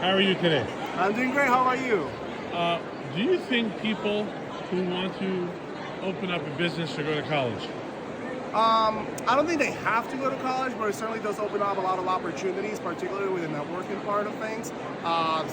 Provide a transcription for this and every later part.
How are you today? I'm doing great. How about you? Do you think people who want to open up a business should go to college? I don't think they have to go to college, but it certainly does open up a lot of opportunities, particularly with the networking part of things.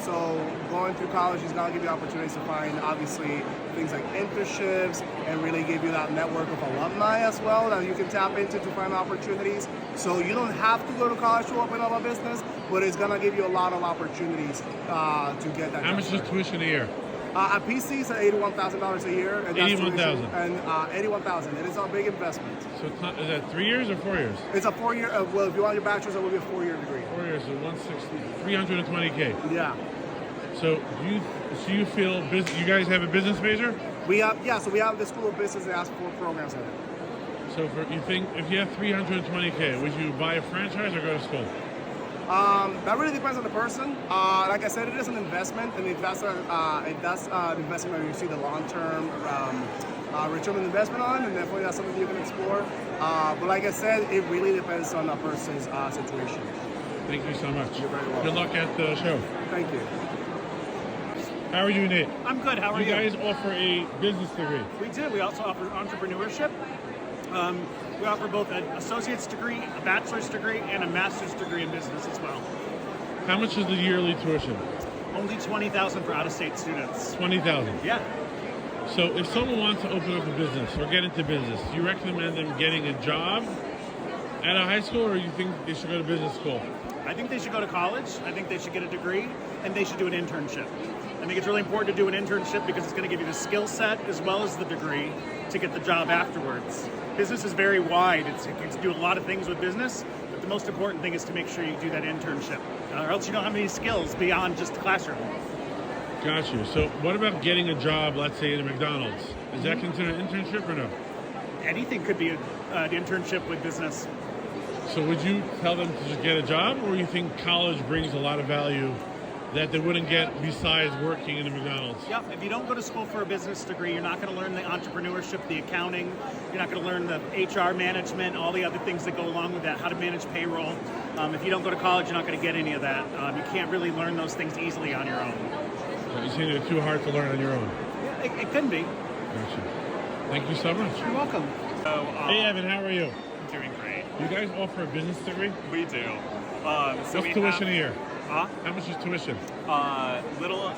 So going through college is going to give you opportunities to find, obviously, things like internships and really give you that network of alumni as well that you can tap into to find opportunities. So you don't have to go to college to open up a business, but it's going to give you a lot of opportunities to get that. How much is tuition a year? At PC, it's $81,000 a year. And that's 81,000. And $81,000. It is a big investment. So is that 3 years or 4 years? It's a 4-year. Well, if you want your bachelor's, it will be a 4-year degree. 4 years, so 160, 320K. Yeah. So you feel you guys have a business major? We have So we have the School of Business that has 4 programs in it. So you think if you have 320K, would you buy a franchise or go to school? That really depends on the person. Like I said, it is an investment, and if that's an investment where you see the long-term return on investment on, and definitely that's something you can explore. But like I said, it really depends on a person's situation. Thank you so much. You're very welcome. Good luck at the show. Thank you. How are you, Nate? I'm good. How are you? You guys offer a business degree. We do. We also offer entrepreneurship. We offer both an associate's degree, a bachelor's degree, and a master's degree in business as well. How much is the yearly tuition? Only $20,000 for out-of-state students. 20,000. Yeah. So if someone wants to open up a business or get into business, do you recommend them getting a job at a high school, or you think they should go to business school? I think they should go to college. I think they should get a degree, and they should do an internship. I think it's really important to do an internship because it's going to give you the skill set as well as the degree to get the job afterwards. Business is very wide. You can do a lot of things with business, but the most important thing is to make sure you do that internship, or else you don't have any skills beyond just the classroom. Got you. So what about getting a job, let's say, in a McDonald's? Is that considered an internship or no? Anything could be an internship with business. So would you tell them to just get a job, or you think college brings a lot of value that they wouldn't get besides working in a McDonald's? Yep. If you don't go to school for a business degree, you're not going to learn the entrepreneurship, the accounting. You're not going to learn the HR management, all the other things that go along with that, how to manage payroll. If you don't go to college, you're not going to get any of that. You can't really learn those things easily on your own. You think they're too hard to learn on your own? Yeah, it can be. Gotcha. Thank you so much. You're welcome. So, Hey, Evan, how are you? doing great. You guys offer a business degree? We do. What's tuition a year? Huh? How much is tuition? Little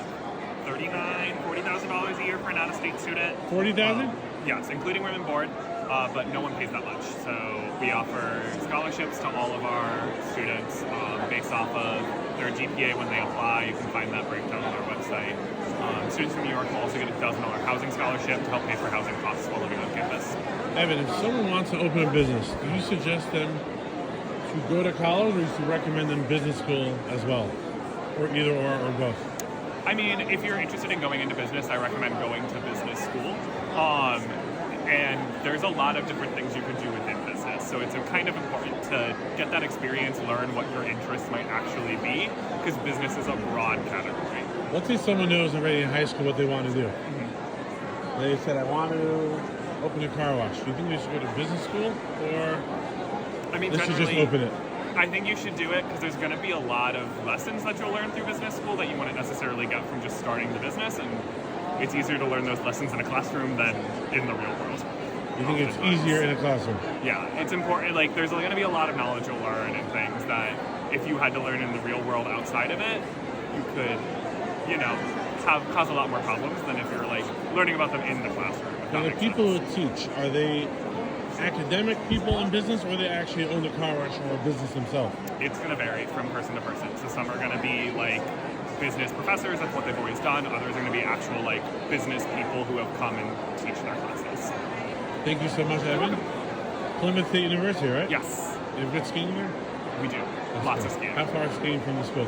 $40,000 a year for an out-of-state student. 40,000? Yes, including room and board, but no one pays that much. So we offer scholarships to all of our students based off of their GPA when they apply. You can find that breakdown on our website. Students from New York will also get a $1,000 housing scholarship to help pay for housing costs while living on campus. Evan, if someone wants to open a business, do you suggest them to go to college, or do you recommend them business school as well? Or either or both? I mean, if you're interested in going into business, I recommend going to business school. And there's a lot of different things you can do within business. So it's kind of important to get that experience, learn what your interests might actually be, because business is a broad category. Let's say someone knows already in high school what they want to do. They said, I want to open a car wash. Do you think they should go to business school, or I mean, they should just generally, open it? I think you should do it because there's going to be a lot of lessons that you'll learn through business school that you wouldn't necessarily get from just starting the business, and it's easier to learn those lessons in a classroom than in the real world. You think it's easier in a classroom? Yeah, it's important. Like, there's going to be a lot of knowledge you'll learn and things that if you had to learn in the real world outside of it, you could, cause a lot more problems than if you're like learning about them in the classroom. Now, the people who teach, are they academic people in business, or they actually own the car wash or a business themselves? It's going to vary from person to person. So some are going to be like business professors, that's what they've always done. Others are going to be actual like business people who have come and teach their classes. Thank you so much, Evan. Plymouth State University, right? Yes. You have good skiing there? We do. That's Lots cool. of skiing. How far is skiing from the school?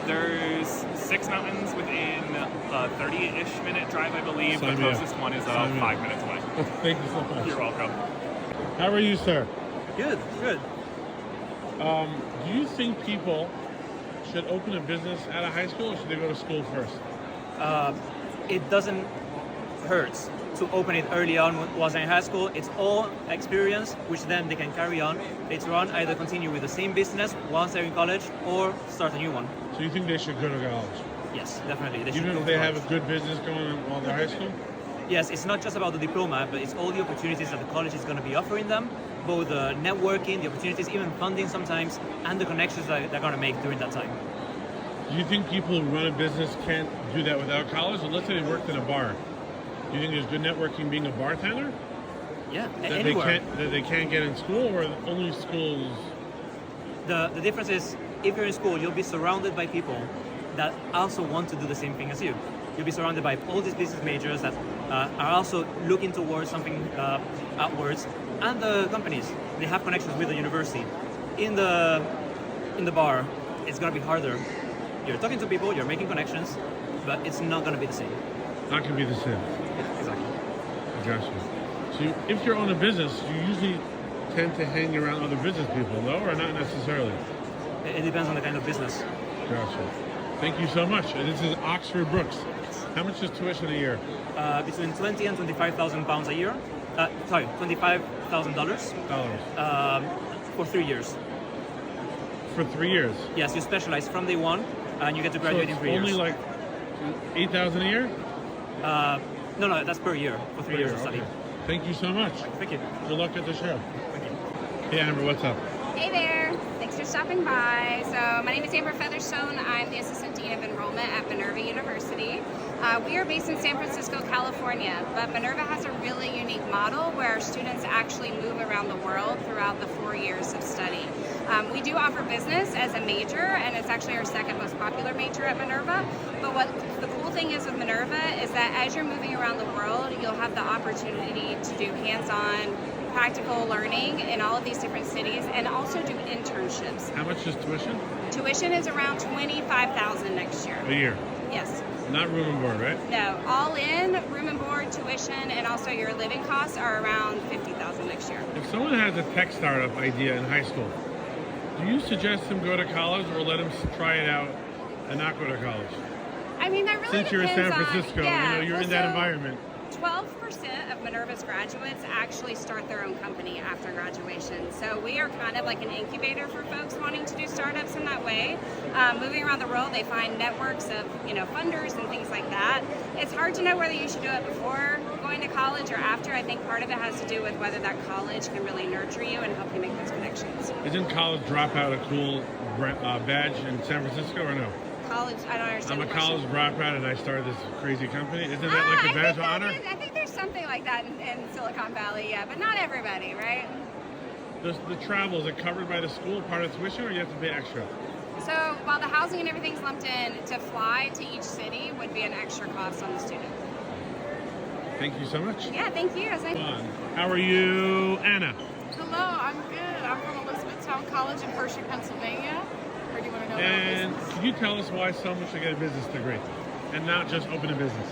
There's 6 mountains within a 30-ish minute drive, I believe. Sign the me up. closest one is Sign me 5 up. minutes away. Thank you so much. You're welcome. How are you, sir? Good. Do you think people should open a business out of high school, or should they go to school first? It doesn't hurt to open it early on while they're in high school. It's all experience, which then they can carry on later on, either continue with the same business once they're in college or start a new one. So you think they should go to college? Yes, definitely. They should Even go if to they have college. a good business going on while they're high school? Yes, it's not just about the diploma, but it's all the opportunities that the college is going to be offering them, both the networking, the opportunities, even funding sometimes, and the connections that they're going to make during that time. Do you think people who run a business can't do that without college? So let's say they worked in a bar. Do you think there's good networking being a bartender? Yeah, That anywhere. they can't get in school, or only schools? The difference is, if you're in school, you'll be surrounded by people that also want to do the same thing as you. You'll be surrounded by all these business majors that are also looking towards something outwards, and the companies. They have connections with the university. In the bar, it's gonna be harder. You're talking to people, you're making connections, but it's not gonna be the same. Not gonna be the same. Exactly. I got you. So if you're on a business, you usually tend to hang around other business people, no, or not necessarily? It depends on the kind of business. Gotcha. Thank you so much. And this is Oxford Brooks. How much is tuition a year? Between 20 and 25,000 pounds a year. Sorry, $25,000 Dollars. for 3 years. For 3 years. Yes, you specialize from day one, and you get to So graduate it's in 3 years. only like 8,000 a year? No, that's per year for 3 years of study. Okay. Thank you so much. Thank you. Good luck at the show. Thank you. Hey Amber, what's up? Hey there, thanks for stopping by. So my name is Amber Featherstone. I'm the Assistant Dean of Enrollment at Minerva University. We are based in San Francisco, California, but Minerva has a really unique model where our students actually move around the world throughout the 4 years of study. We do offer business as a major, and it's actually our second most popular major at Minerva. But what the cool thing is with Minerva is that as you're moving around the world, you'll have the opportunity to do hands-on practical learning in all of these different cities, and also do internships. How much is tuition? Tuition is around $25,000 next year. A year. Yes. Not room and board, right? No, all in, room and board, tuition, and also your living costs are around $50,000 next year. If someone has a tech startup idea in high school, do you suggest them go to college or let them try it out and not go to college? I mean, that really Since you're in San depends on- Francisco, yeah, you're in well, that so environment. 12% of Minerva's graduates actually start their own company after graduation. So we are kind of like an incubator for folks wanting to do startups in that way. Moving around the world, they find networks of funders and things like that. It's hard to know whether you should do it before going to college or after. I think part of it has to do with whether that college can really nurture you and help you make those connections. Isn't college dropout a cool badge in San Francisco or no? College, I don't understand. I'm a the question. college dropout and I started this crazy company. Isn't that like a badge of honor? I think there's something like that in Silicon Valley, yeah, but not everybody, right? The travel, is it covered by the school, part of tuition, or you have to pay extra? So while the housing and everything's lumped in, to fly to each city would be an extra cost on the student. Thank you so much. Yeah, thank you. It was nice. How are you, Anna? Hello, I'm good. I'm from Elizabethtown College in Hershey, Pennsylvania. Or do you want to know And about business? can you tell us why someone should get a business degree and not just open a business?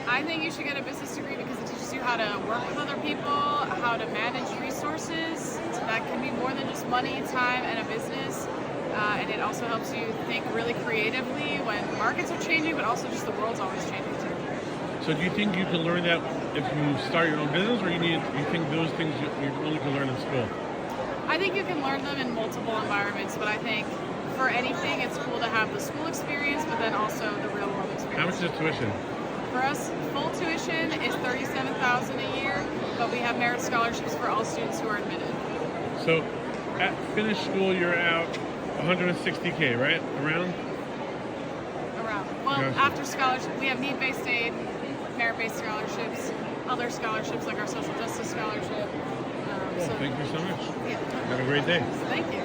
I think you should get a business degree because it teaches you how to work with other people, how to manage resources. So that can be more than just money, time, and a business. And it also helps you think really creatively when markets are changing, but also just the world's always changing too. So do you think you can learn that if you start your own business, or you think those things you only can learn in school? I think you can learn them in multiple environments, but I think for anything, it's cool to have the school experience, but then also the real world experience. How much is tuition? For us, full tuition is $37,000 a year, but we have merit scholarships for all students who are admitted. So at finished school, you're out 160K, right? Around? Well, Gotcha. after scholarship, we have need-based aid, merit-based scholarships, other scholarships like our social justice scholarship. Thank you so much. Yeah. Have a great day. Thank you.